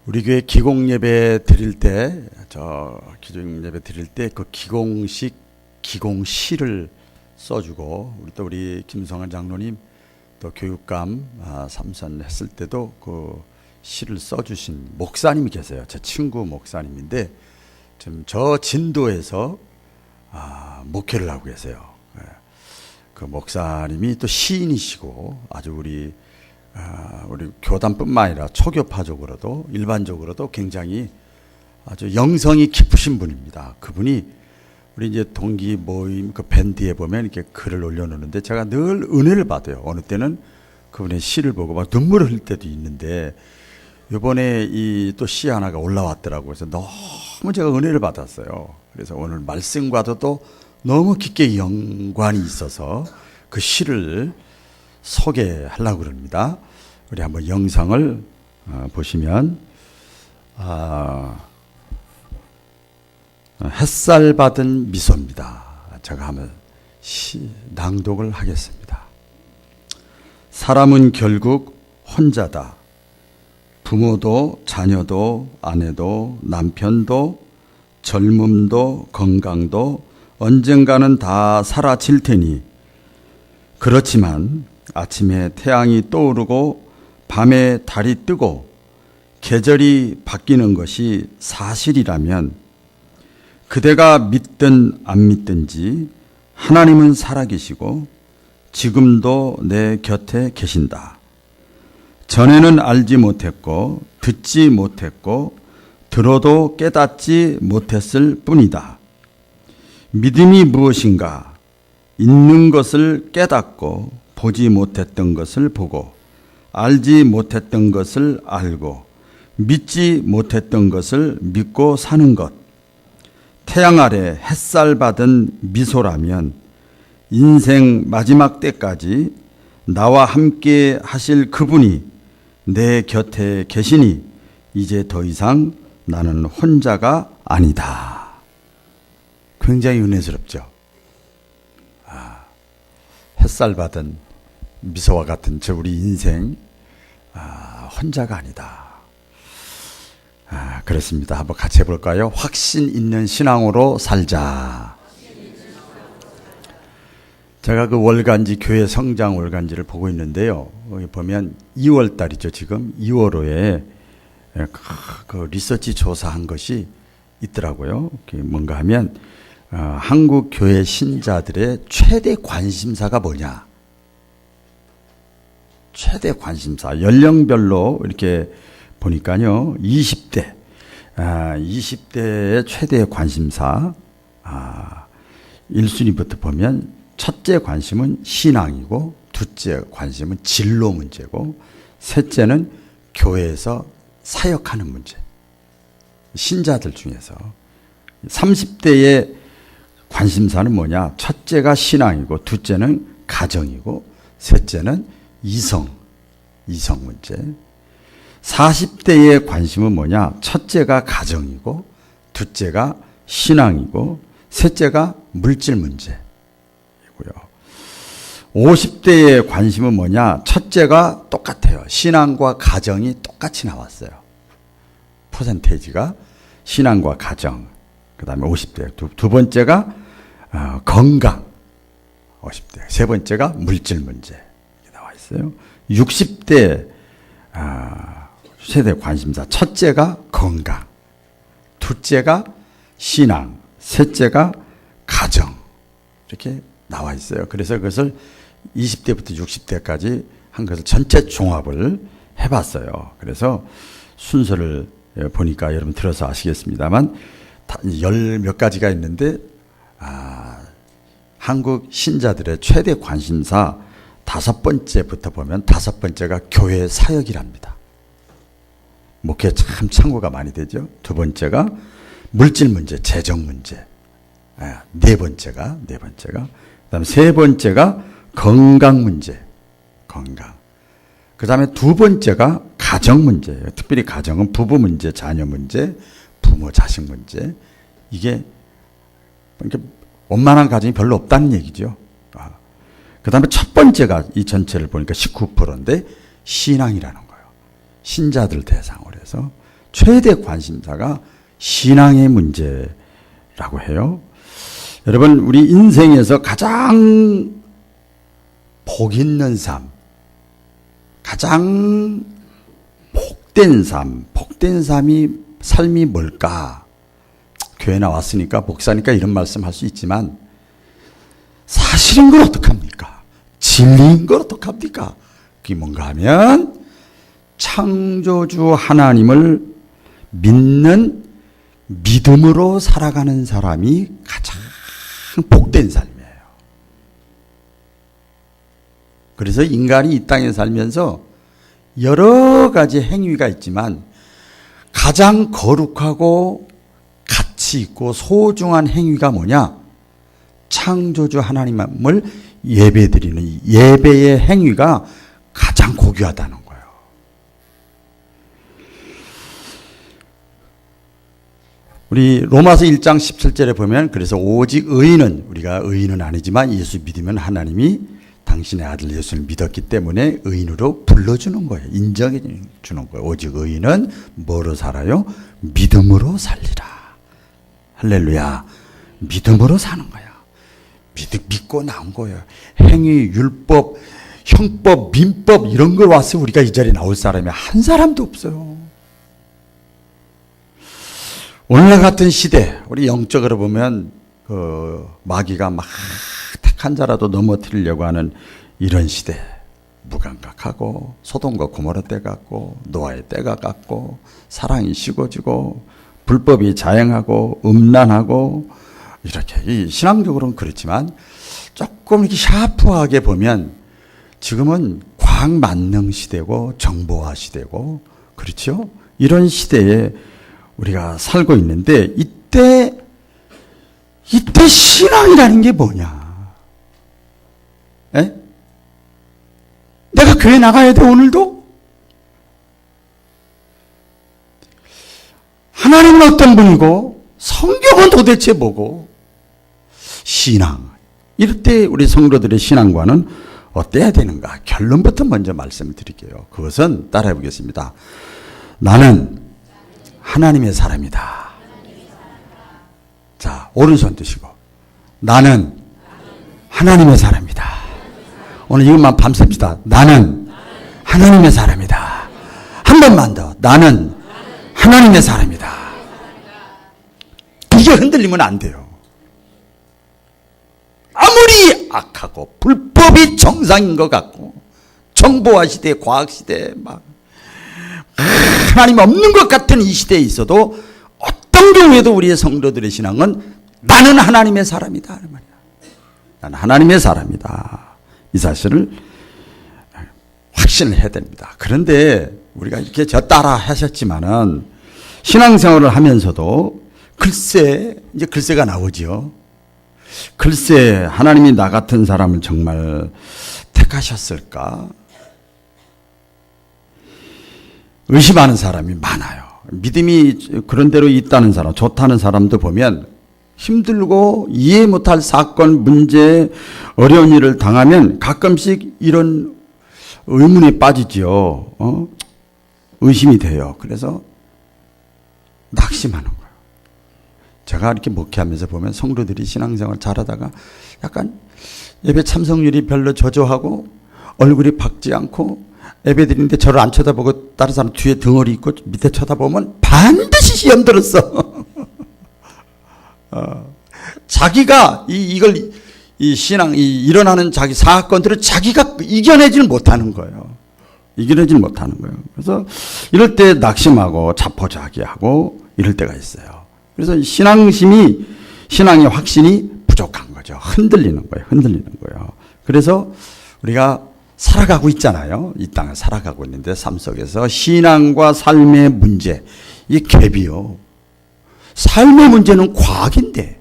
우리 교회 기공 예배 드릴 때, 기종 예배 드릴 때 그 기공식 기공시를 써주고, 우리 김성환 장로님 또 교육감 삼선했을 때도 그 시를 써주신 목사님이 계세요. 제 친구 목사님인데 지금 저 진도에서 목회를 하고 계세요. 그 목사님이 또 시인이시고 아주 우리 교단뿐만 아니라 초교파적으로도 일반적으로도 굉장히 아주 영성이 깊으신 분입니다. 그분이 우리 이제 동기 모임 그 밴드에 보면 이렇게 글을 올려놓는데 제가 늘 은혜를 받아요. 어느 때는 그분의 시를 보고 막 눈물을 흘릴 때도 있는데 이번에 이 또 시 하나가 올라왔더라고요. 그래서 너무 제가 은혜를 받았어요. 그래서 오늘 말씀과도 또 너무 깊게 연관이 있어서 그 시를 소개하려고 그럽니다. 우리 한번 영상을 보시면 햇살 받은 미소입니다. 제가 한번 낭독을 하겠습니다. 사람은 결국 혼자다. 부모도 자녀도 아내도 남편도 젊음도 건강도 언젠가는 다 사라질 테니, 그렇지만 아침에 태양이 떠오르고 밤에 달이 뜨고 계절이 바뀌는 것이 사실이라면 그대가 믿든 안 믿든지 하나님은 살아계시고 지금도 내 곁에 계신다. 전에는 알지 못했고 듣지 못했고 들어도 깨닫지 못했을 뿐이다. 믿음이 무엇인가? 있는 것을 깨닫고 보지 못했던 것을 보고 알지 못했던 것을 알고 믿지 못했던 것을 믿고 사는 것. 태양 아래 햇살 받은 미소라면 인생 마지막 때까지 나와 함께 하실 그분이 내 곁에 계시니 이제 더 이상 나는 혼자가 아니다. 굉장히 은혜스럽죠. 햇살 받은 미소와 같은 우리 인생 혼자가 아니다. 그렇습니다. 한번 같이 해볼까요? 확신 있는 신앙으로 살자. 제가 그 월간지 교회 성장 월간지를 보고 있는데요. 여기 보면 2월 달이죠. 지금 2월호에 그 리서치 조사한 것이 있더라고요. 뭔가 하면 한국 교회 신자들의 최대 관심사가 뭐냐? 최대 관심사 연령별로 이렇게 보니까요. 20대 20대의 최대 관심사 1순위부터 보면 첫째 관심은 신앙이고 둘째 관심은 진로 문제고 셋째는 교회에서 사역하는 문제. 신자들 중에서 30대의 관심사는 뭐냐? 첫째가 신앙이고 둘째는 가정이고 셋째는 이성 문제. 40대의 관심은 뭐냐? 첫째가 가정이고 둘째가 신앙이고 셋째가 물질 문제이고요. 50대의 관심은 뭐냐? 첫째가 똑같아요. 신앙과 가정이 똑같이 나왔어요. 퍼센테이지가 신앙과 가정. 그 다음에 50대. 두 번째가 건강. 50대. 세 번째가 물질 문제. 이렇게 나와 있어요. 60대 세대 관심사. 첫째가 건강. 둘째가 신앙. 셋째가 가정. 이렇게 나와 있어요. 그래서 그것을 20대부터 60대까지 한 것을 전체 종합을 해봤어요. 그래서 순서를 보니까 여러분 들어서 아시겠습니다만 열 몇 가지가 있는데 한국 신자들의 최대 관심사 5번째부터 보면 5번째가 교회 사역이랍니다. 목회 참 참고가 많이 되죠. 두 번째가 물질 문제, 재정 문제. 네 번째가 그다음에 세 번째가 건강 문제, 건강. 그 다음에 두 번째가 가정 문제예요. 특별히 가정은 부부 문제, 자녀 문제, 부모, 자식 문제. 이게 원만한 가정이 별로 없다는 얘기죠. 그 다음에 첫 번째가 이 전체를 보니까 19%인데 신앙이라는 거예요. 신자들 대상으로 해서 최대 관심사가 신앙의 문제라고 해요. 여러분, 우리 인생에서 가장 복 있는 삶, 가장 복된 삶이 뭘까? 교회 나왔으니까 목사니까 이런 말씀 할 수 있지만 사실인 걸 어떡합니까? 진리인 걸 어떡합니까? 그게 뭔가 하면 창조주 하나님을 믿는 믿음으로 살아가는 사람이 가장 복된 삶이에요. 그래서 인간이 이 땅에 살면서 여러 가지 행위가 있지만 가장 거룩하고 가치 있고 소중한 행위가 뭐냐? 창조주 하나님을 예배드리는 이 예배의 행위가 가장 고귀하다는 거예요. 우리 로마서 1장 17절에 보면 그래서 오직 의인은 우리가 의인은 아니지만 예수 믿으면 하나님이 당신의 아들 예수를 믿었기 때문에 의인으로 불러주는 거예요. 인정해 주는 거예요. 오직 의인은 뭐로 살아요? 믿음으로 살리라. 할렐루야. 믿음으로 사는 거야. 믿고 나온 거예요. 행위, 율법, 형법, 민법 이런 걸 와서 우리가 이 자리에 나올 사람이 한 사람도 없어요. 오늘날 같은 시대, 우리 영적으로 보면 그 마귀가 막 택한 자라도 넘어뜨리려고 하는 이런 시대, 무감각하고 소돔과 고모라 때 같고 노아의 때가 같고 사랑이 식어지고 불법이 자행하고 음란하고 이렇게 이 신앙적으로는 그렇지만 조금 이렇게 샤프하게 보면 지금은 과학 만능 시대고 정보화 시대고 그렇죠? 이런 시대에 우리가 살고 있는데 이때 신앙이라는 게 뭐냐? 에? 내가 교회 나가야 돼 오늘도? 하나님은 어떤 분이고 성경은 도대체 뭐고? 신앙. 이럴 때 우리 성도들의 신앙관은 어때야 되는가? 결론부터 먼저 말씀을 드릴게요. 그것은 따라해 보겠습니다. 나는 하나님의 사람이다. 자, 오른손 드시고. 나는 하나님의 사람이다. 오늘 이것만 밤샜시다. 나는 하나님의 사람이다. 한 번만 더. 나는 하나님의 사람이다. 이게 흔들리면 안 돼요. 아무리 악하고 불법이 정상인 것 같고 정보화 시대, 과학 시대 막 하나님 없는 것 같은 이 시대에 있어도 어떤 경우에도 우리의 성도들의 신앙은 나는 하나님의 사람이다. 나는 하나님의 사람이다. 이 사실을 확신을 해야 됩니다. 그런데 우리가 이렇게 저 따라 하셨지만은 신앙생활을 하면서도 글쎄, 이제 글쎄가 나오죠. 글쎄, 하나님이 나 같은 사람을 정말 택하셨을까? 의심하는 사람이 많아요. 믿음이 그런 대로 있다는 사람, 좋다는 사람도 보면 힘들고 이해 못할 사건, 문제, 어려운 일을 당하면 가끔씩 이런 의문에 빠지죠. 의심이 돼요. 그래서 낙심하는 거예요. 제가 이렇게 목회하면서 보면 성도들이 신앙생활 잘하다가 약간 예배 참석률이 별로 저조하고 얼굴이 밝지 않고 예배 드리는데 저를 안 쳐다보고 다른 사람 뒤에 덩어리 있고 밑에 쳐다보면 반드시 시험 들었어. 자기가 이 신앙, 일어나는 자기 사건들을 자기가 이겨내지를 못하는 거예요. 이겨내지를 못하는 거예요. 그래서 이럴 때 낙심하고 자포자기하고 이럴 때가 있어요. 그래서 신앙의 확신이 부족한 거죠. 흔들리는 거예요. 그래서 우리가 살아가고 있잖아요. 이 땅을 살아가고 있는데 삶 속에서 신앙과 삶의 문제, 이 갭이요. 삶의 문제는 과학인데,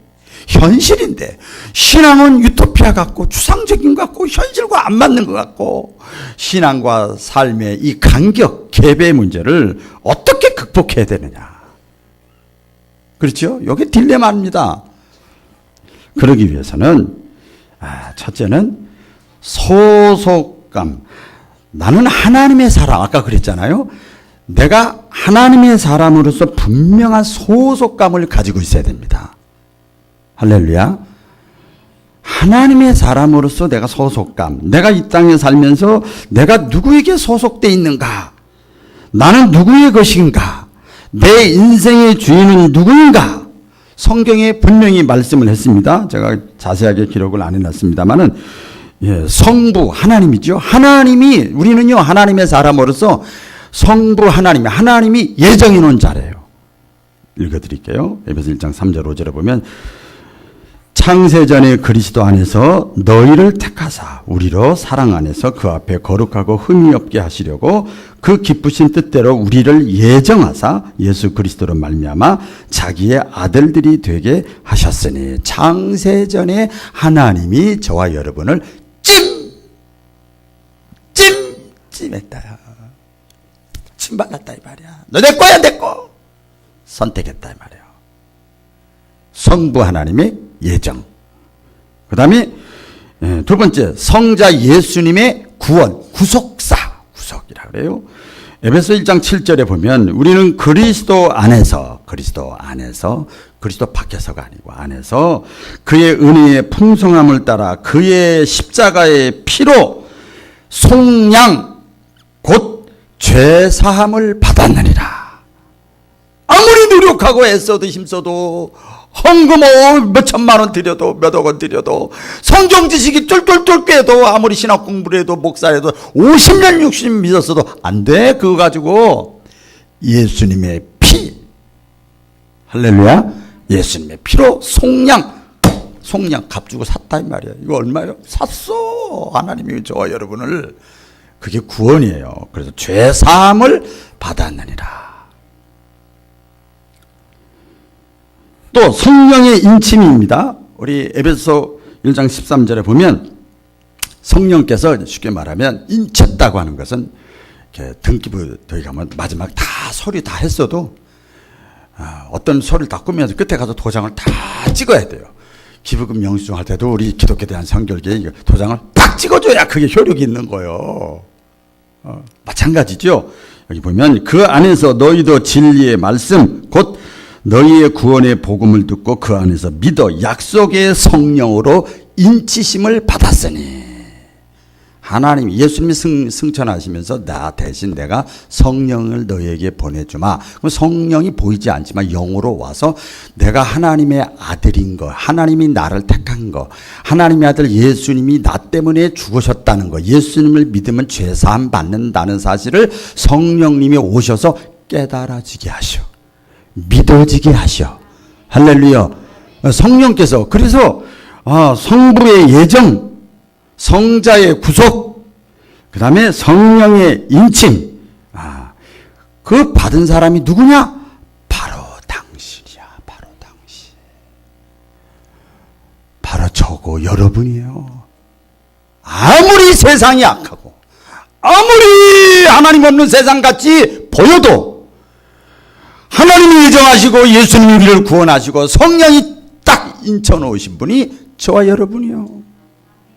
현실인데, 신앙은 유토피아 같고, 추상적인 것 같고, 현실과 안 맞는 것 같고, 신앙과 삶의 이 간격, 갭의 문제를 어떻게 극복해야 되느냐. 그렇죠? 이게 딜레마입니다. 그러기 위해서는, 첫째는 소속감. 나는 하나님의 사람. 아까 그랬잖아요. 내가 하나님의 사람으로서 분명한 소속감을 가지고 있어야 됩니다. 할렐루야. 하나님의 사람으로서 내가 소속감, 내가 이 땅에 살면서 내가 누구에게 소속되어 있는가, 나는 누구의 것인가, 내 인생의 주인은 누구인가. 성경에 분명히 말씀을 했습니다. 제가 자세하게 기록을 안 해놨습니다만은, 성부 하나님이죠. 하나님이, 우리는요 하나님의 사람으로서 성부 하나님이 예정해 놓은 자래요. 읽어드릴게요. 에베소 1장 3절 5절에 보면, 창세전에 그리스도 안에서 너희를 택하사 우리로 사랑 안에서 그 앞에 거룩하고 흠이 없게 하시려고 그 기쁘신 뜻대로 우리를 예정하사 예수 그리스도로 말미암아 자기의 아들들이 되게 하셨으니, 창세전에 하나님이 저와 여러분을 찜했다. 침발랐다 이 말이야. 너 내 거야, 내 거. 선택했다 이 말이야. 성부 하나님의 예정. 그 다음에 두 번째, 성자 예수님의 구원, 구속이라 그래요. 에베소 1장 7절에 보면, 우리는 그리스도 안에서, 그리스도 밖에서가 아니고 안에서 그의 은혜의 풍성함을 따라 그의 십자가의 피로 속량 곧 죄사함을 받았느니라. 아무리 노력하고 애써도 힘써도 헌금 몇 천만 원 드려도 몇억 원 드려도 성경 지식이 쫄쫄쫄 꿰도 아무리 신학 공부를 해도 목사해도 50년 60년 믿었어도 안 돼. 그거 가지고 예수님의 피, 할렐루야, 예수님의 피로 속량 값 주고 샀다 이 말이야. 이거 얼마예요? 샀어. 하나님이 저와 여러분을. 그게 구원이에요. 그래서 죄사함을 받았느니라. 또 성령의 인침입니다. 우리 에베소 1장 13절에 보면, 성령께서 쉽게 말하면 인쳤다고 하는 것은, 이렇게 등기부 도에 가면 마지막 다 서류 다 했어도 어떤 서류를 다 꾸면서 끝에 가서 도장을 다 찍어야 돼요. 기부금 영수증 할 때도 우리 기독교에 대한 성결교회 도장을 딱 찍어줘야 그게 효력이 있는 거예요. 마찬가지죠. 여기 보면, 그 안에서 너희도 진리의 말씀 곧 너희의 구원의 복음을 듣고 그 안에서 믿어 약속의 성령으로 인치심을 받았으니. 하나님, 예수님이 승천하시면서 나 대신 내가 성령을 너희에게 보내주마. 그럼 성령이 보이지 않지만 영으로 와서 내가 하나님의 아들인 거, 하나님이 나를 택한 거, 하나님의 아들 예수님이 나 때문에 죽으셨다는 거, 예수님을 믿으면 죄사함 받는다는 사실을 성령님이 오셔서 깨달아지게 하셔. 믿어지게 하셔. 할렐루야. 성령께서, 그래서 성부의 예정, 성자의 구속, 그 다음에 성령의 인침, 그 받은 사람이 누구냐? 바로 당신이야. 바로 당신. 바로 저고 여러분이에요. 아무리 세상이 악하고 아무리 하나님 없는 세상같이 보여도 하나님이 예정하시고 예수님이 우리를 구원하시고 성령이 딱 인쳐놓으신 분이 저와 여러분이요.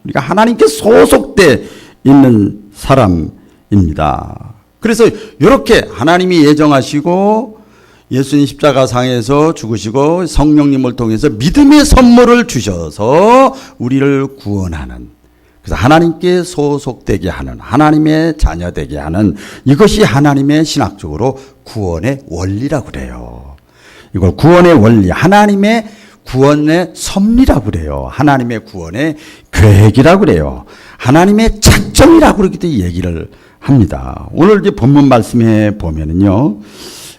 우리가 하나님께 소속돼 있는 사람입니다. 그래서 이렇게 하나님이 예정하시고 예수님 십자가상에서 죽으시고 성령님을 통해서 믿음의 선물을 주셔서 우리를 구원하는, 그래서 하나님께 소속되게 하는, 하나님의 자녀되게 하는, 이것이 하나님의 신학적으로 구원의 원리라고 그래요. 이걸 구원의 원리, 하나님의 구원의 섭리라고 그래요. 하나님의 구원의 계획이라고 그래요. 하나님의 작정이라고 그렇게 얘기를 합니다. 오늘 이제 본문 말씀에 보면은요,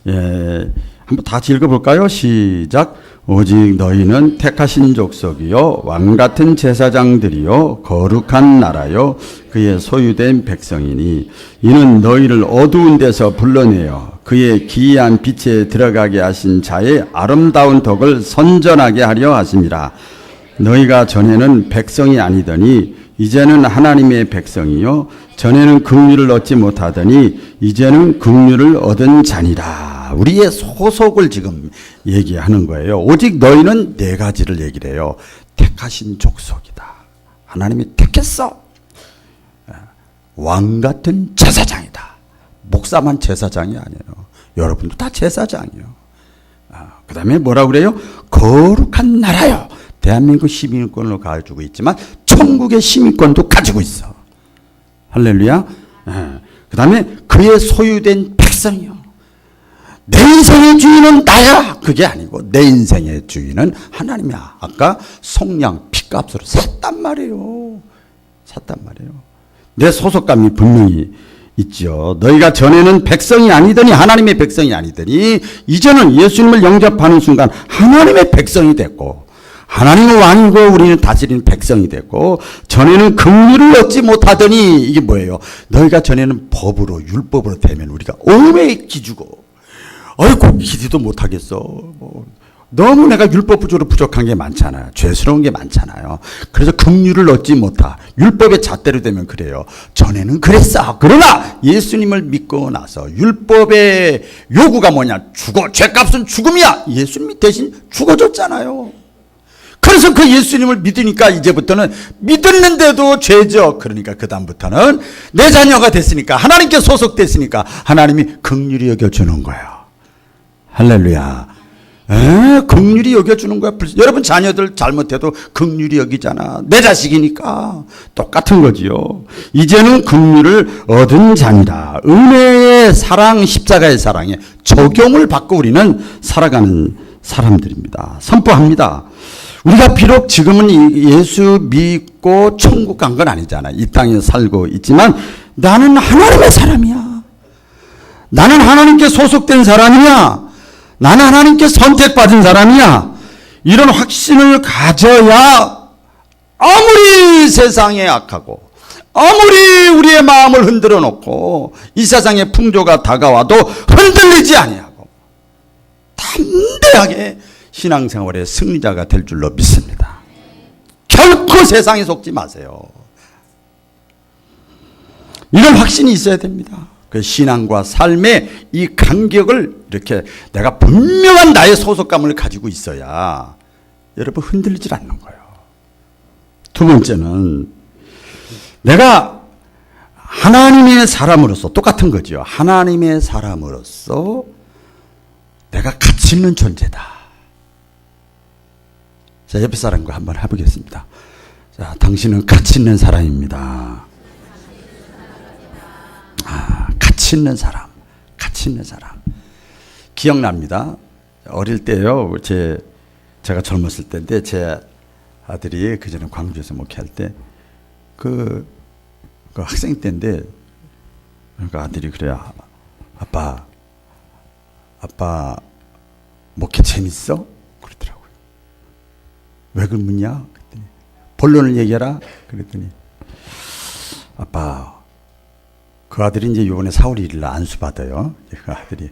한번 다 같이 읽어볼까요? 시작. 오직 너희는 택하신 족속이요 왕같은 제사장들이요 거룩한 나라요 그의 소유된 백성이니 이는 너희를 어두운 데서 불러내어 그의 기이한 빛에 들어가게 하신 자의 아름다운 덕을 선전하게 하려 하심이라. 너희가 전에는 백성이 아니더니 이제는 하나님의 백성이요 전에는 긍휼을 얻지 못하더니 이제는 긍휼을 얻은 자니라. 우리의 소속을 지금 얘기하는 거예요. 오직 너희는 네 가지를 얘기를 해요. 택하신 족속이다. 하나님이 택했어. 왕 같은 제사장이다. 목사만 제사장이 아니에요. 여러분도 다 제사장이요. 그 다음에 뭐라고 그래요? 거룩한 나라요. 대한민국 시민권을 가지고 있지만 천국의 시민권도 가지고 있어. 할렐루야. 그 다음에 그의 소유된 백성이요. 내 인생의 주인은 나야. 그게 아니고 내 인생의 주인은 하나님이야. 아까 속량 피값으로 샀단 말이에요. 샀단 말이에요. 내 소속감이 분명히 있죠. 너희가 전에는 백성이 아니더니 하나님의 백성이 아니더니 이제는 예수님을 영접하는 순간 하나님의 백성이 됐고 하나님의 왕이고 우리는 다스리는 백성이 됐고 전에는 긍휼을 얻지 못하더니 이게 뭐예요? 너희가 전에는 법으로 율법으로 되면 우리가 오매 기주고 어이구 기도도 못하겠어. 너무 내가 율법적으로 부족한 게 많잖아요. 죄스러운 게 많잖아요. 그래서 긍휼을 얻지 못하. 율법의 잣대로 되면 그래요. 전에는 그랬어. 그러나 예수님을 믿고 나서 율법의 요구가 뭐냐? 죽어. 죄값은 죽음이야. 예수님이 대신 죽어줬잖아요. 그래서 그 예수님을 믿으니까 이제부터는 믿었는데도 죄죠. 그러니까 그 다음부터는 내 자녀가 됐으니까 하나님께 소속됐으니까 하나님이 긍휼히 여겨주는 거예요. 할렐루야. 긍휼히 여겨주는 거야. 여러분 자녀들 잘못해도 긍휼히 여기잖아. 내 자식이니까 똑같은 거지요. 이제는 긍휼을 얻은 자니라. 은혜의 사랑, 십자가의 사랑에 적용을 받고 우리는 살아가는 사람들입니다. 선포합니다. 우리가 비록 지금은 예수 믿고 천국 간 건 아니잖아. 이 땅에 살고 있지만 나는 하나님의 사람이야. 나는 하나님께 소속된 사람이야. 나는 하나님께 선택받은 사람이야. 이런 확신을 가져야 아무리 세상에 악하고 아무리 우리의 마음을 흔들어 놓고 이 세상의 풍조가 다가와도 흔들리지 아니하고 담대하게 신앙생활의 승리자가 될 줄로 믿습니다. 결코 세상에 속지 마세요. 이런 확신이 있어야 됩니다. 그 신앙과 삶의 이 간격을 이렇게 내가 분명한 나의 소속감을 가지고 있어야 여러분 흔들리질 않는 거예요. 두 번째는 내가 하나님의 사람으로서 똑같은 거죠. 하나님의 사람으로서 내가 가치 있는 존재다. 자, 옆에 사람과 한번 해보겠습니다. 자, 당신은 가치 있는 사람입니다. 가치 있는 사람, 가치 있는 사람. 기억납니다. 어릴 때요, 제가 젊었을 때인데, 제 아들이 그전에 광주에서 목회할 때, 그 학생 때인데, 그러니까 아들이 그래요. 아빠, 목회 재밌어? 그러더라고요. 왜 그러냐? 그랬더니, 본론을 얘기해라? 그랬더니, 아빠, 그 아들이 이제 요번에 4월 1일 날 안수받아요. 그 아들이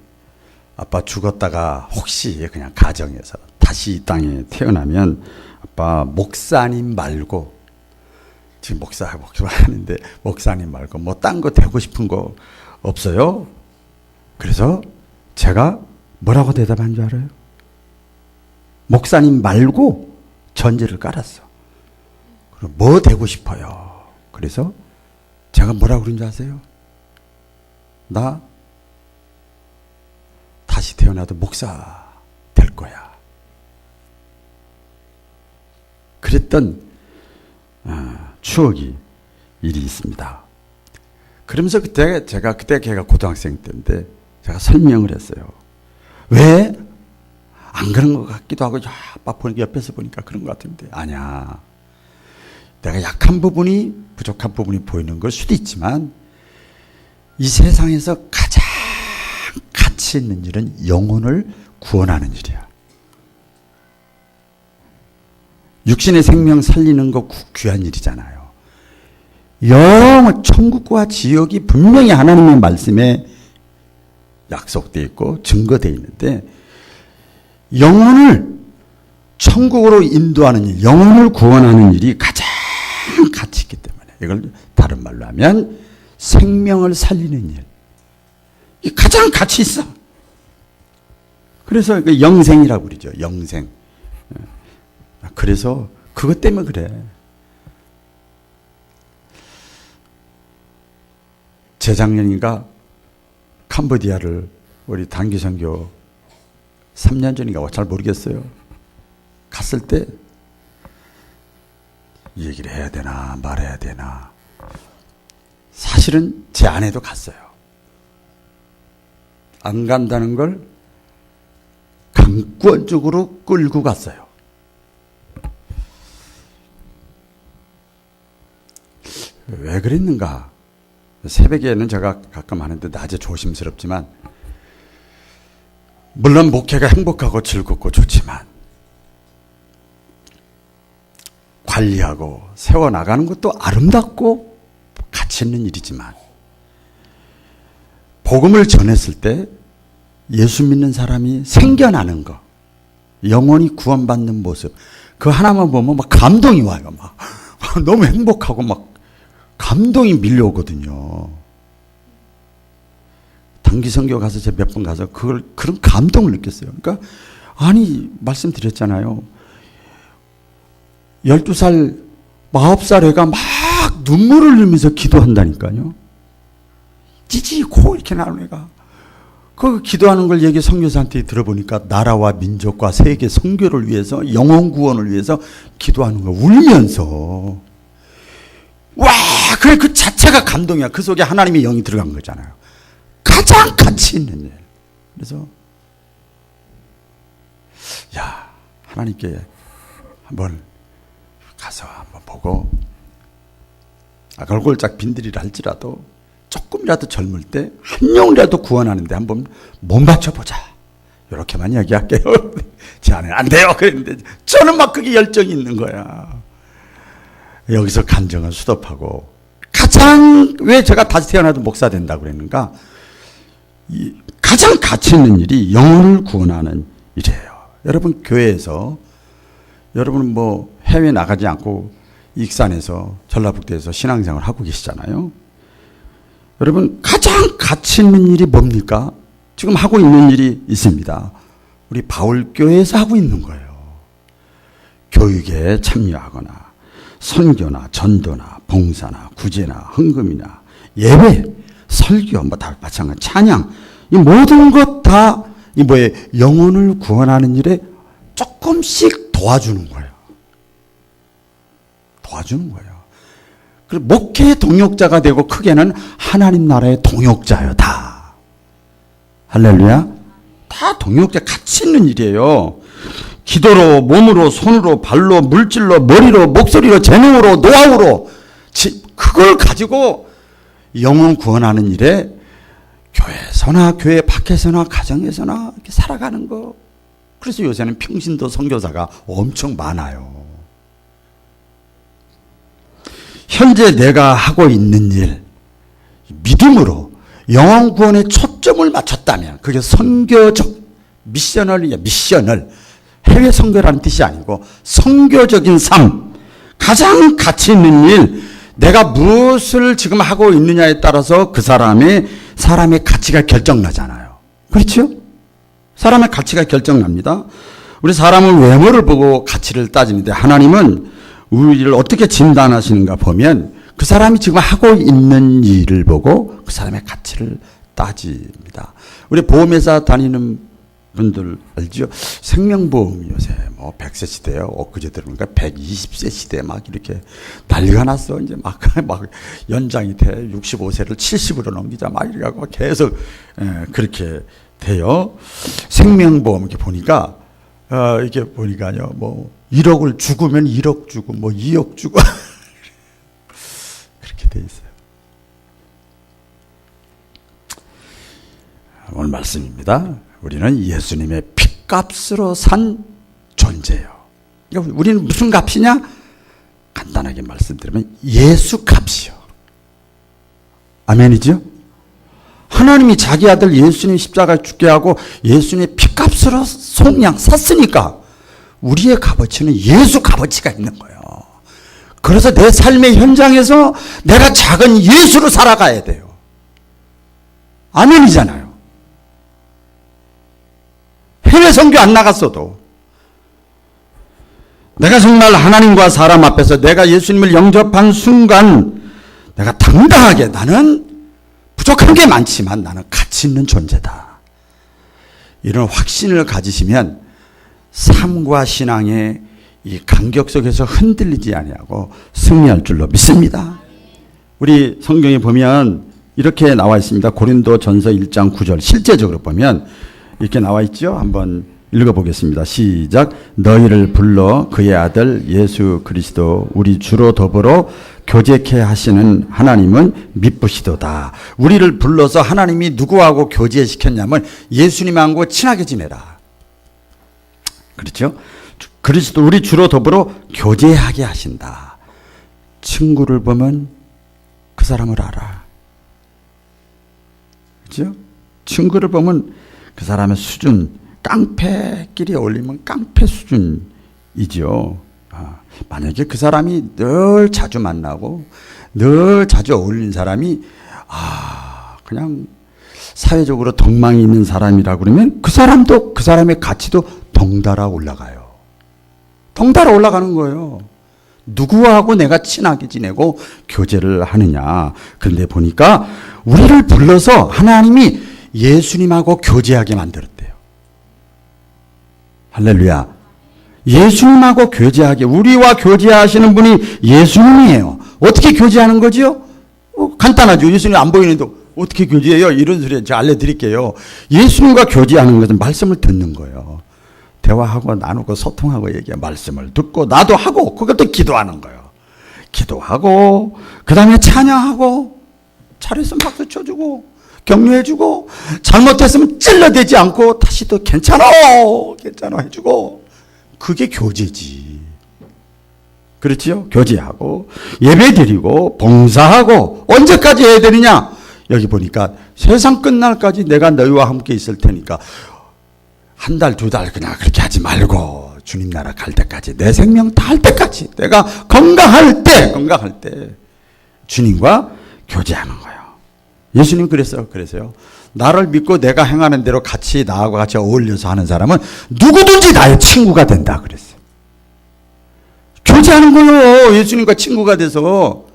아빠 죽었다가 혹시 그냥 가정에서 다시 이 땅에 태어나면 아빠 목사님 말고 지금 목사하고 하는데 목사님 말고 뭐 딴 거 되고 싶은 거 없어요? 그래서 제가 뭐라고 대답한 줄 알아요? 목사님 말고 전제를 깔았어. 그럼 뭐 되고 싶어요? 그래서 제가 뭐라고 그런 줄 아세요? 나 다시 태어나도 목사 될 거야. 그랬던 추억이 일이 있습니다. 그러면서 그때 걔가 고등학생 때인데 제가 설명을 했어요. 왜? 안 그런 것 같기도 하고 아빠 보니까 옆에서 보니까 그런 것 같은데 아니야. 내가 약한 부분이 부족한 부분이 보이는 걸 수도 있지만 이 세상에서 가장 가치 있는 일은 영혼을 구원하는 일이야. 육신의 생명 살리는 거 귀한 일이잖아요. 영원 천국과 지옥이 분명히 하나님의 말씀에 약속되어 있고 증거되어 있는데 영혼을 천국으로 인도하는 일, 영혼을 구원하는 일이 가장 가치 있기 때문에 이걸 다른 말로 하면 생명을 살리는 일. 이 가장 가치 있어. 그래서 그 영생이라고 그러죠. 영생. 그래서 그것 때문에 그래. 재작년인가 캄보디아를 우리 단기 선교 3년 전인가 잘 모르겠어요. 갔을 때 이 얘기를 해야 되나 말해야 되나. 사실은 제 아내도 갔어요. 안 간다는 걸 강권적으로 끌고 갔어요. 왜 그랬는가? 새벽에는 제가 가끔 하는데 낮에 조심스럽지만, 물론 목회가 행복하고 즐겁고 좋지만 관리하고 세워나가는 것도 아름답고 가치 있는 일이지만, 복음을 전했을 때 예수 믿는 사람이 생겨나는 거, 영혼이 구원받는 모습, 그 하나만 보면 막 감동이 와요. 막 너무 행복하고 막 감동이 밀려오거든요. 단기 선교 가서 제가 몇 번 가서 그런 감동을 느꼈어요. 그러니까 아니 말씀드렸잖아요. 12살, 9살 애가 막 눈물을 흘리면서 기도한다니까요. 찌찌코 이렇게 나오는 애가. 그 기도하는 걸 얘기 선교사한테 들어보니까 나라와 민족과 세계 선교를 위해서, 영혼 구원을 위해서 기도하는 거 울면서. 와, 그래 그 자체가 감동이야. 그 속에 하나님의 영이 들어간 거잖아요. 가장 가치 있는 일. 그래서 야, 하나님께 한번 가서 한번 보고, 걸골짝 빈들이라 할지라도 조금이라도 젊을 때 한 영이라도 구원하는데 한번 못 맞춰보자. 이렇게만 이야기할게요. 제 아내는 안 돼요 그랬는데 저는 막 그게 열정이 있는 거야. 여기서 간증을 수dob하고, 가장 왜 제가 다시 태어나도 목사 된다고 그랬는가, 가장 가치 있는 일이 영혼을 구원하는 일이에요. 여러분 교회에서, 여러분은 뭐 해외 나가지 않고 익산에서 전라북도에서 신앙생활을 하고 계시잖아요. 여러분 가장 가치 있는 일이 뭡니까? 지금 하고 있는 일이 있습니다. 우리 바울교회에서 하고 있는 거예요. 교육에 참여하거나 선교나 전도나 봉사나 구제나 헌금이나 예배, 설교 뭐 다 마찬가지, 찬양, 이 모든 것 다 이 뭐에 영혼을 구원하는 일에 조금씩 도와주는 거예요. 도와주는 거예요. 그리고 목회의 동역자가 되고 크게는 하나님 나라의 동역자예요. 다. 할렐루야. 다 동역자, 가치 있는 일이에요. 기도로, 몸으로, 손으로, 발로, 물질로, 머리로, 목소리로, 재능으로, 노하우로, 그걸 가지고 영혼 구원하는 일에 교회에서나 교회 밖에서나 가정에서나 이렇게 살아가는 거. 그래서 요새는 평신도 선교사가 엄청 많아요. 현재 내가 하고 있는 일, 믿음으로 영혼 구원에 초점을 맞췄다면 그게 선교적, 미션을 해외 선교라는 뜻이 아니고 선교적인 삶, 가장 가치 있는 일, 내가 무엇을 지금 하고 있느냐에 따라서 그 사람의 가치가 결정나잖아요. 그렇죠? 사람의 가치가 결정납니다. 우리 사람은 외모를 보고 가치를 따지는데 하나님은 우리를 어떻게 진단하시는가 보면 그 사람이 지금 하고 있는 일을 보고 그 사람의 가치를 따집니다. 우리 보험회사 다니는 분들 알죠? 생명보험이 요새 뭐 100세 시대예요. 엊그제 들으니까 120세 시대 막 이렇게 난리가 났어. 이제 막 연장이 돼. 65세를 70으로 넘기자 막 이래갖고 계속 그렇게 돼요. 생명보험 이렇게 보니까 이게 보니까요, 뭐 1억을 죽으면 1억 주고 뭐 2억 주고 그렇게 돼 있어요. 오늘 말씀입니다. 우리는 예수님의 핏값으로 산 존재예요. 그러니까 우리는 무슨 값이냐? 간단하게 말씀드리면 예수 값이요. 아멘이죠? 하나님이 자기 아들 예수님 십자가에 죽게 하고 예수님의 핏값으로 속량 샀으니까 우리의 값어치는 예수 값어치가 있는 거예요. 그래서 내 삶의 현장에서 내가 작은 예수로 살아가야 돼요. 아멘이잖아요. 해외 선교 안 나갔어도 내가 정말 하나님과 사람 앞에서 내가 예수님을 영접한 순간 내가 당당하게 나는 부족한 게 많지만 나는 가치 있는 존재다. 이런 확신을 가지시면 삶과 신앙의 이 간격 속에서 흔들리지 아니하고 승리할 줄로 믿습니다. 우리 성경에 보면 이렇게 나와 있습니다. 고린도전서 1장 9절 실제적으로 보면 이렇게 나와 있죠. 한번 읽어보겠습니다. 시작. 너희를 불러 그의 아들 예수 그리스도 우리 주로 더불어 교제케 하시는 하나님은 미쁘시도다. 우리를 불러서 하나님이 누구하고 교제시켰냐면 예수님하고 친하게 지내라. 그렇죠? 그리스도 우리 주로 더불어 교제하게 하신다. 친구를 보면 그 사람을 알아. 그렇죠? 친구를 보면 그 사람의 수준, 깡패끼리 어울리면 깡패 수준이죠. 만약에 그 사람이 늘 자주 만나고 늘 자주 어울리는 사람이 그냥 사회적으로 덕망이 있는 사람이라 그러면 그 사람도 그 사람의 가치도 덩달아 올라가요. 덩달아 올라가는 거예요. 누구하고 내가 친하게 지내고 교제를 하느냐. 그런데 보니까 우리를 불러서 하나님이 예수님하고 교제하게 만들었대요. 할렐루야. 예수님하고 교제하게, 우리와 교제하시는 분이 예수님이에요. 어떻게 교제하는 거지요? 간단하죠. 예수님 안 보이는데 어떻게 교제해요? 이런 소리 제가 알려드릴게요. 예수님과 교제하는 것은 말씀을 듣는 거예요. 대화하고 나누고 소통하고 얘기해. 말씀을 듣고 나도 하고 그것도 기도하는 거예요. 기도하고 그 다음에 찬양하고 잘했으면 박수 쳐주고 격려해주고 잘못했으면 찔러대지 않고 다시 또 괜찮아 해주고 그게 교제지. 그렇지요? 교제하고 예배드리고 봉사하고 언제까지 해야 되느냐? 여기 보니까 세상 끝날까지 내가 너희와 함께 있을 테니까 한 달, 두 달 그냥 그렇게 하지 말고 주님 나라 갈 때까지 내 생명 다할 때까지 내가 건강할 때 주님과 교제하는 거예요. 예수님 그랬어요. 나를 믿고 내가 행하는 대로 같이 나하고 같이 어울려서 하는 사람은 누구든지 나의 친구가 된다 그랬어요. 교제하는 거예요. 예수님과 친구가 돼서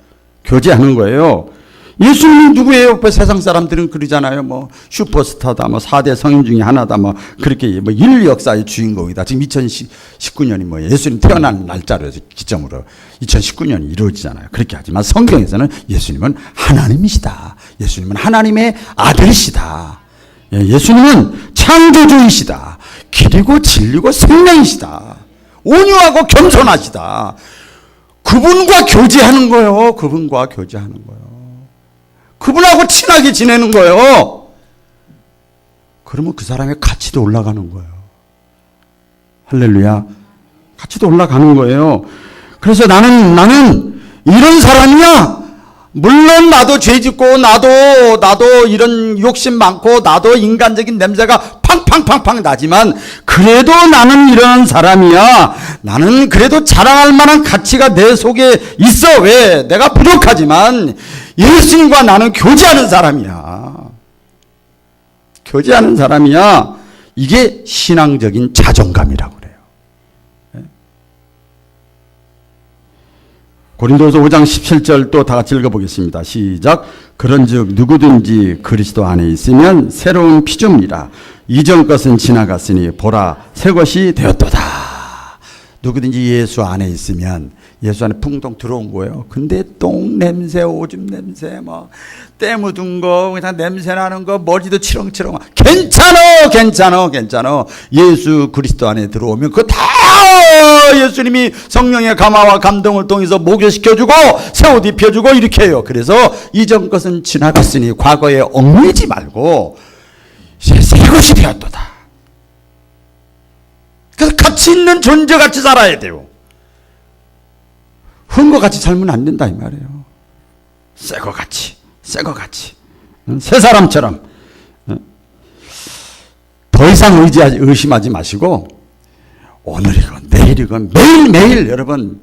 교제하는 거예요. 예수님이 누구예요? 세상 사람들은 그러잖아요. 뭐 슈퍼스타다, 뭐 4대 성인 중에 하나다, 뭐 그렇게 뭐 인류 역사의 주인공이다. 지금 2019년이 뭐 예수님 태어난 날짜로 기점으로 2019년이 이루어지잖아요. 그렇게 하지만 성경에서는 예수님은 하나님이시다. 예수님은 하나님의 아들이시다. 예수님은 창조주이시다. 길이고 진리고 생명이시다. 온유하고 겸손하시다. 그분과 교제하는 거예요. 그분과 교제하는 거예요. 그분하고 친하게 지내는 거예요. 그러면 그 사람의 가치도 올라가는 거예요. 할렐루야. 가치도 올라가는 거예요. 그래서 나는 이런 사람이야. 물론 나도 죄 짓고 나도 이런 욕심 많고 나도 인간적인 냄새가 팡팡팡팡 나지만 그래도 나는 이런 사람이야. 나는 그래도 자랑할 만한 가치가 내 속에 있어. 왜? 내가 부족하지만 예수님과 나는 교제하는 사람이야. 교제하는 사람이야. 이게 신앙적인 자존감이라고 그래요. 고린도서 5장 17절 또 다 같이 읽어보겠습니다. 시작. 그런즉 누구든지 그리스도 안에 있으면 새로운 피조물이라. 이전 것은 지나갔으니 보라 새 것이 되었도다. 누구든지 예수 안에 있으면 예수 안에 풍덩 들어온 거예요. 근데 똥 냄새, 오줌 냄새, 뭐 때 묻은 거, 그냥 냄새 나는 거, 머리도 치렁치렁. 괜찮아. 예수 그리스도 안에 들어오면 그거 다 예수님이 성령의 감화와 감동을 통해서 목욕시켜주고 새 옷 입혀주고 이렇게 해요. 그래서 이전 것은 지나갔으니 과거에 얽매이지 말고 새 것이 되었도다. 그래서 가치 있는 존재같이 살아야 돼요. 흥거같이 살면 안 된다 이 말이에요. 새거같이 새 사람처럼 더 이상 의심하지 마시고 오늘이건 내일이건 매일매일 여러분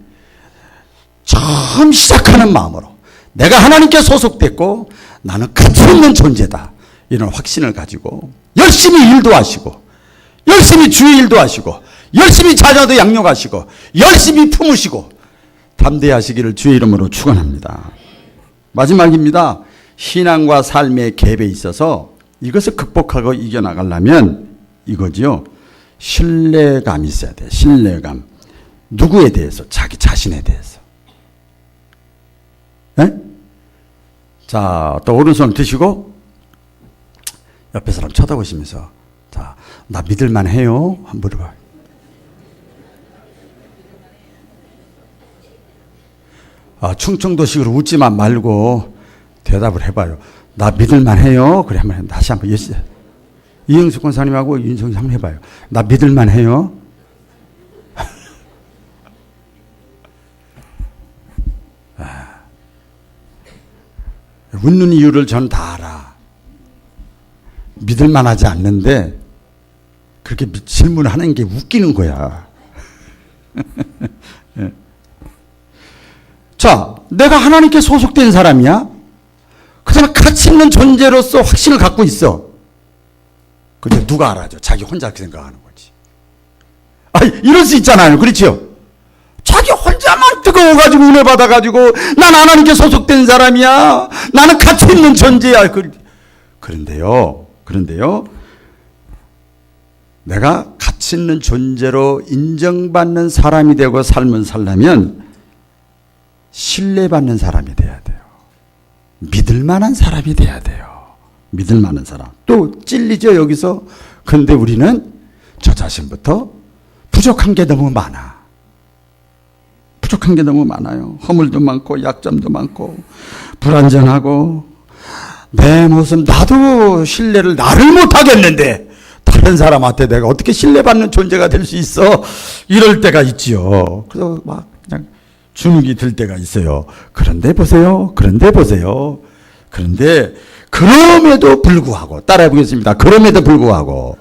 처음 시작하는 마음으로 내가 하나님께 소속됐고 나는 가치 있는 존재다 이런 확신을 가지고 열심히 일도 하시고 열심히 주의 일도 하시고 열심히 자녀도 양육하시고 열심히 품으시고 담대하시기를 주의 이름으로 축원합니다. 마지막입니다. 신앙과 삶의 갭에 있어서 이것을 극복하고 이겨나가려면 이거지요. 신뢰감이 있어야 돼. 신뢰감. 누구에 대해서? 자기 자신에 대해서. 네? 자, 또 오른손 드시고 옆에 사람 쳐다보시면서, 자, 나 믿을만 해요? 한번 물어봐요. 충청도식으로 웃지만 말고 대답을 해봐요. 나 믿을만 해요? 그래, 한번 다시 한번 이영숙 권사님하고 윤성희 한번 해봐요. 나 믿을만 해요? 웃는 이유를 전 다 알아. 믿을만 하지 않는데 그렇게 질문하는 게 웃기는 거야. 자, 내가 하나님께 소속된 사람이야. 그 다음에 가치 있는 존재로서 확신을 갖고 있어. 근데 누가 알아줘? 자기 혼자 그렇게 생각하는 거지. 이럴 수 있잖아요. 그렇죠? 자기 혼자만 뜨거워가지고 은혜 받아가지고 난 하나님께 소속된 사람이야. 나는 가치 있는 존재야. 그런데요. 내가 가치 있는 존재로 인정받는 사람이 되고 삶을 살려면 신뢰받는 사람이 돼야 돼요. 믿을 만한 사람이 돼야 돼요. 믿을 만한 사람. 또 찔리죠, 여기서. 근데 우리는 저 자신부터 부족한 게 너무 많아. 부족한 게 너무 많아요. 허물도 많고 약점도 많고 불완전하고 내 모습, 나도 신뢰를 나를 못하겠는데 다른 사람한테 내가 어떻게 신뢰받는 존재가 될 수 있어? 이럴 때가 있지요. 그래서 막 그냥 주눅이 들 때가 있어요. 그런데 보세요. 그런데 그럼에도 불구하고 따라해 보겠습니다. 그럼에도 불구하고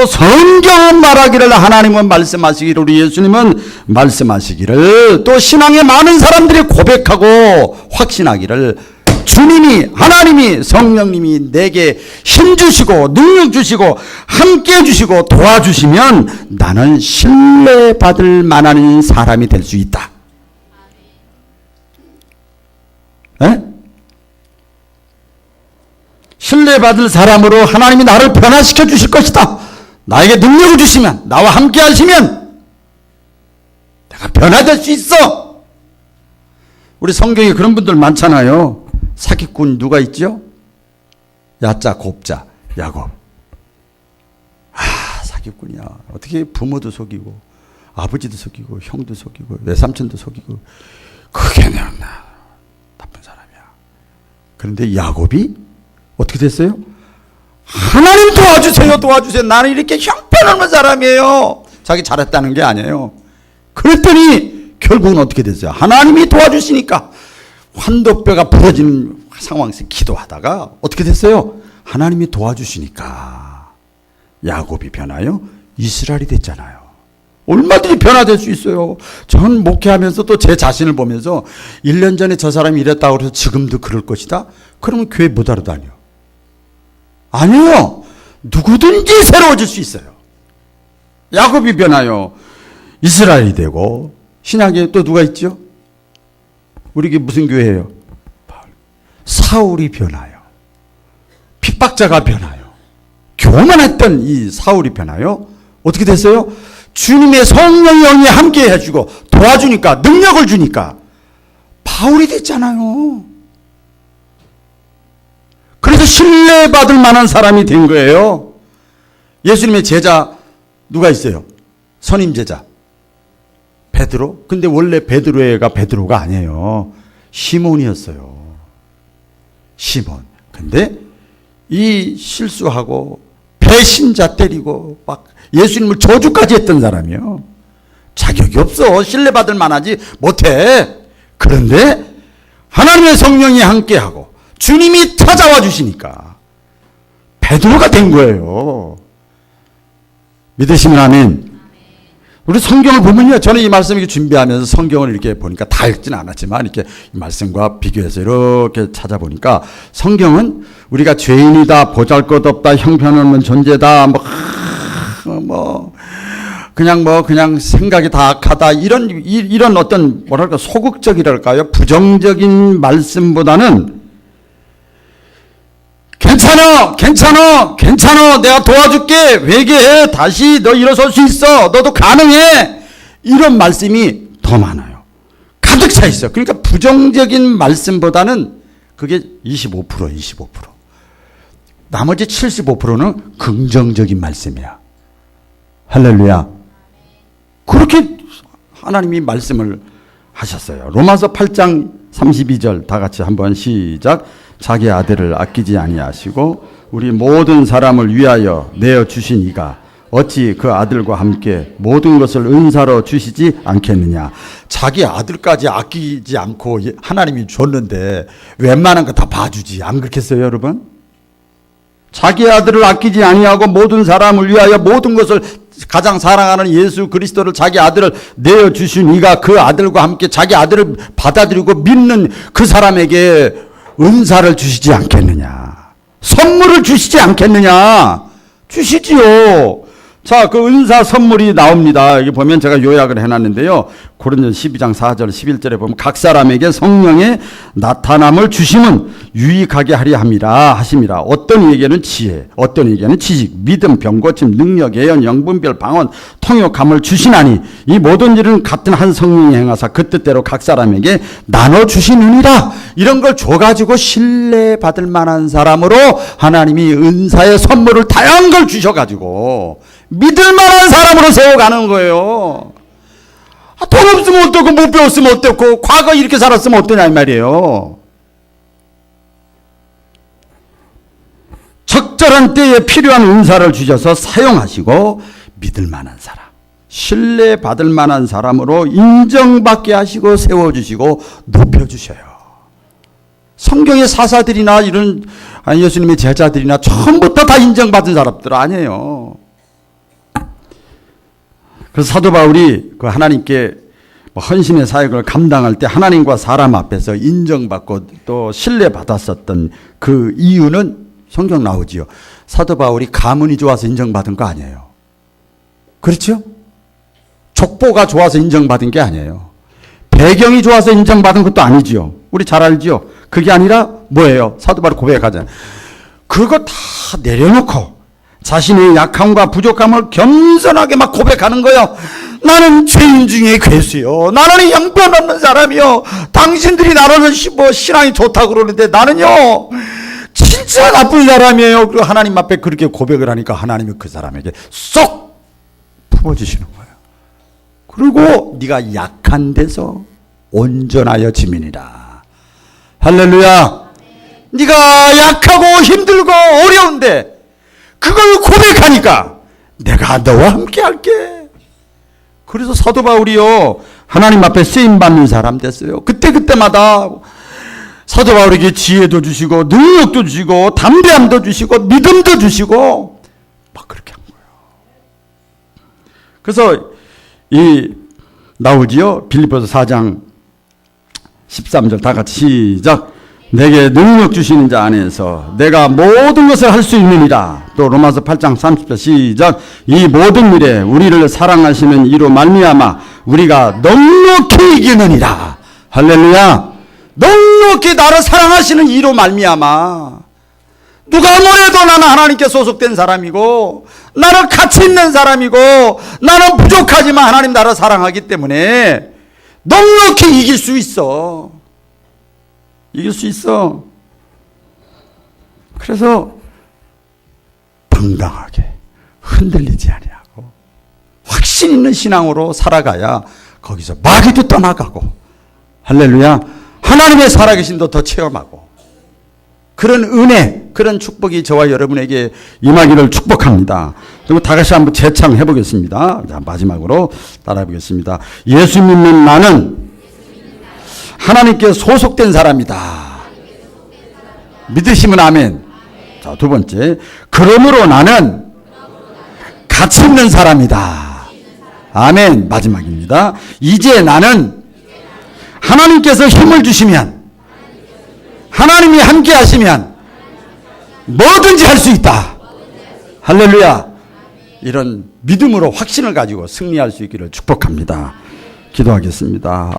성경은 말하기를, 하나님은 말씀하시기를, 우리 예수님은 말씀하시기를, 또 신앙의 많은 사람들이 고백하고 확신하기를, 주님이, 하나님이, 성령님이 내게 힘 주시고 능력 주시고 함께 해 주시고 도와주시면 나는 신뢰받을 만한 사람이 될 수 있다. 에? 신뢰받을 사람으로 하나님이 나를 변화시켜 주실 것이다. 나에게 능력을 주시면, 나와 함께 하시면 내가 변화될 수 있어. 우리 성경에 그런 분들 많잖아요. 사기꾼 누가 있죠? 야자 곱자 야곱. 사기꾼이야. 어떻게 부모도 속이고 아버지도 속이고 형도 속이고 외삼촌도 속이고, 그게 나쁜 사람이야. 그런데 야곱이 어떻게 됐어요? 하나님 도와주세요. 나는 이렇게 형편없는 사람이에요. 자기 잘했다는 게 아니에요. 그랬더니 결국은 어떻게 됐어요? 하나님이 도와주시니까 환도뼈가 부러지는 상황에서 기도하다가 어떻게 됐어요? 하나님이 도와주시니까 야곱이 변하여 이스라엘이 됐잖아요. 얼마든지 변화될 수 있어요. 전 목회하면서 또 제 자신을 보면서 1년 전에 저 사람이 이랬다고 해서 지금도 그럴 것이다? 그러면 교회 못 하러 다녀. 아니요. 누구든지 새로워질 수 있어요. 야곱이 변하여 이스라엘이 되고, 신약에 또 누가 있죠? 우리 무슨 교회예요? 사울이 변하여, 핍박자가 변하여, 교만했던 이 사울이 변하여 어떻게 됐어요? 주님의 성령이 함께 해주고 도와주니까, 능력을 주니까 바울이 됐잖아요. 그래서 신뢰받을 만한 사람이 된 거예요. 예수님의 제자 누가 있어요? 선임 제자 베드로. 근데 원래 베드로가 베드로가 아니에요. 시몬이었어요. 시몬. 근데 이 실수하고 배신자 때리고 막 예수님을 저주까지 했던 사람이에요. 자격이 없어. 신뢰받을 만하지 못해. 그런데 하나님의 성령이 함께하고 주님이 찾아와 주시니까 베드로가 된 거예요. 믿으시면 아멘. 우리 성경을 보면요, 저는 이 말씀을 준비하면서 성경을 이렇게 보니까 다 읽지는 않았지만 이렇게 이 말씀과 비교해서 이렇게 찾아보니까 성경은 우리가 죄인이다, 보잘것없다, 형편없는 존재다, 그냥 생각이 다 악하다, 이런 어떤 뭐랄까 소극적이랄까요, 부정적인 말씀보다는 괜찮아. 내가 도와줄게. 회개해. 다시 너 일어설 수 있어. 너도 가능해. 이런 말씀이 더 많아요. 가득 차 있어요. 그러니까 부정적인 말씀보다는 그게 25%. 나머지 75%는 긍정적인 말씀이야. 할렐루야. 그렇게 하나님이 말씀을 하셨어요. 로마서 8장 32절 다 같이 한번 시작. 자기 아들을 아끼지 아니하시고 우리 모든 사람을 위하여 내어 주신 이가 어찌 그 아들과 함께 모든 것을 은사로 주시지 않겠느냐. 자기 아들까지 아끼지 않고 하나님이 줬는데 웬만한 거 다 봐주지. 안 그렇겠어요, 여러분? 자기 아들을 아끼지 아니하고 모든 사람을 위하여 모든 것을, 가장 사랑하는 예수 그리스도를, 자기 아들을 내어주신 이가 그 아들과 함께 자기 아들을 받아들이고 믿는 그 사람에게 은사를 주시지 않겠느냐. 선물을 주시지 않겠느냐. 주시지요. 자, 그 은사 선물이 나옵니다. 여기 보면 제가 요약을 해놨는데요. 고린도서 12장 4절 11절에 보면 각 사람에게 성령의 나타남을 주심은 유익하게 하려 함이라 하심이라. 어떤 이에게는 지혜, 어떤 이에게는 지식, 믿음, 병고침, 능력, 예언, 영분별, 방언, 통역함을 주시나니 이 모든 일은 같은 한 성령이 행하사 그 뜻대로 각 사람에게 나눠주시느니라. 이런 걸 줘가지고 신뢰받을 만한 사람으로 하나님이 은사의 선물을 다양한 걸 주셔가지고 믿을 만한 사람으로 세워가는 거예요. 돈 없으면 어떻고, 못 배웠으면 어떻고, 과거 이렇게 살았으면 어떠냐 이 말이에요. 적절한 때에 필요한 은사를 주셔서 사용하시고 믿을 만한 사람, 신뢰받을 만한 사람으로 인정받게 하시고 세워주시고 높여주셔요. 성경의 사사들이나 이런 예수님의 제자들이나 처음부터 다 인정받은 사람들 아니에요. 그래서 사도 바울이 그 하나님께 헌신의 사역을 감당할 때 하나님과 사람 앞에서 인정받고 또 신뢰받았었던 그 이유는 성경 나오지요. 사도 바울이 가문이 좋아서 인정받은 거 아니에요. 그렇죠? 족보가 좋아서 인정받은 게 아니에요. 배경이 좋아서 인정받은 것도 아니지요. 우리 잘 알지요. 그게 아니라 뭐예요? 사도 바울이 고백하잖아요. 그거 다 내려놓고 자신의 약함과 부족함을 겸손하게 막 고백하는 거예요. 나는 죄인 중에 괴수요. 나는 형편없는 사람이요. 당신들이 나로는 뭐 신앙이 좋다고 그러는데 나는요 진짜 나쁜 사람이에요. 그리고 하나님 앞에 그렇게 고백을 하니까 하나님이 그 사람에게 쏙 품어주시는 거예요. 그리고 네가 약한 데서 온전하여 지민이라. 할렐루야. 네가 약하고 힘들고 어려운데 그걸 고백하니까 내가 너와 함께 할게. 그래서 사도 바울이요 하나님 앞에 쓰임받는 사람 됐어요. 그때마다 사도 바울에게 지혜도 주시고 능력도 주시고 담대함도 주시고 믿음도 주시고 막 그렇게 한 거예요. 그래서 이 나오지요. 빌립보서 4장 13절 다 같이 시작. 내게 능력 주시는 자 안에서 내가 모든 것을 할 수 있느니라. 또 로마서 8장 30절 시작. 이 모든 일에 우리를 사랑하시는 이로 말미암아 우리가 넉넉히 이기느니라. 할렐루야. 넉넉히 나를 사랑하시는 이로 말미암아. 누가 뭐래도 나는 하나님께 소속된 사람이고 나는 가치 있는 사람이고 나는 부족하지만 하나님 나를 사랑하기 때문에 넉넉히 이길 수 있어. 이길 수 있어. 그래서 당당하게 흔들리지 아니하고 확신 있는 신앙으로 살아가야 거기서 마귀도 떠나가고 할렐루야 하나님의 살아계심도 더 체험하고 그런 은혜 그런 축복이 저와 여러분에게 임하기를 축복합니다. 그리고 다 같이 한번 재창해 보겠습니다. 자, 마지막으로 따라해 보겠습니다. 예수 믿는 나는 하나님께 소속된 사람이다. 믿으시면 아멘. 자, 두 번째. 그러므로 나는 가치 있는 사람이다. 아멘. 마지막입니다. 이제 나는 하나님께서 힘을 주시면 하나님이 함께 하시면 뭐든지 할 수 있다. 할렐루야. 이런 믿음으로 확신을 가지고 승리할 수 있기를 축복합니다. 기도하겠습니다.